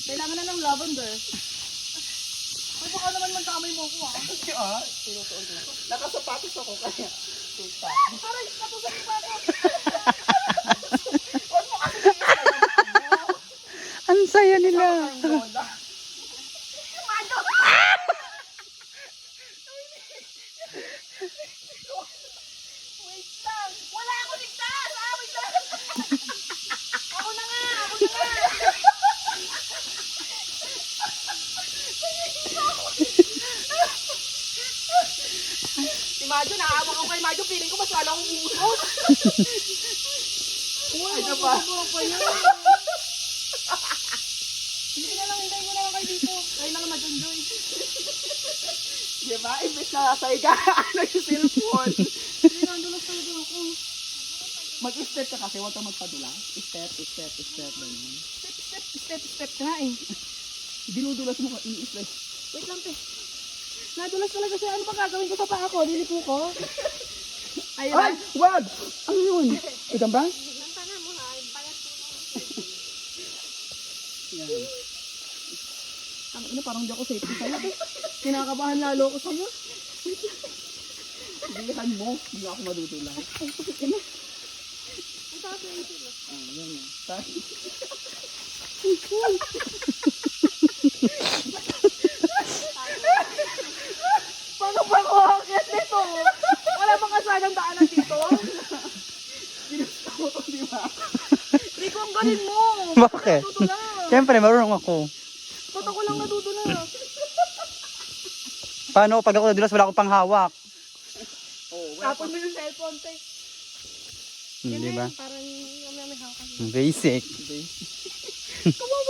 Kailangan na ng lavender. Ay, baka naman magkamay mo ako ah. Sinutuon ko. Nakasapatos ako kaya. Tuta. Aray, natusok pa ako. Huwag mo kasi yung Ang saya nila. lola. Wait lang. Wala ako ligtas. Wait lang. Ako na nga. Si Majo, naawa ko kay Majo. Feeling ko mas wala akong umusot. Uy, Ano ba? pa yun. Hindi na lang, hintayin mo na lang kayo dito. Kayo lang mag-enjoy. Diba? Imbes na nasa higaan na yung cellphone. Hindi, nandulas talaga ako. Mag-step ka kasi. Huwag kang magpadula. Step. Ganyan. Step nga eh. Dinudulas mo ka. Ini-step. Wait lang, te. Nadulas talaga siya. Ano pa gagawin ko sa paa ko? Lilipo ko? Ayun. Ay! Wag! Ano yun? Ikaw ba? Yan. Ang ina, parang di ako safety sa'yo. Kinakabahan lalo ako sa'yo. Bilihan mo. Hindi ako madudulas. Ina. Ang taas na ito. Yan. Tapos, Paano ba ako akit nito? Wala bang kasadang daanan dito? ginusto ko to, di ba? Rico, ang galing mo. Bakit? Natutulas. Siyempre, marunong ako. Ba't ako lang natutulas? Paano pag ako nadulas, wala akong panghawak? Oh, Tapon mo yung cellphone, te. Di ba? Parang may hawakan. Basic. Okay.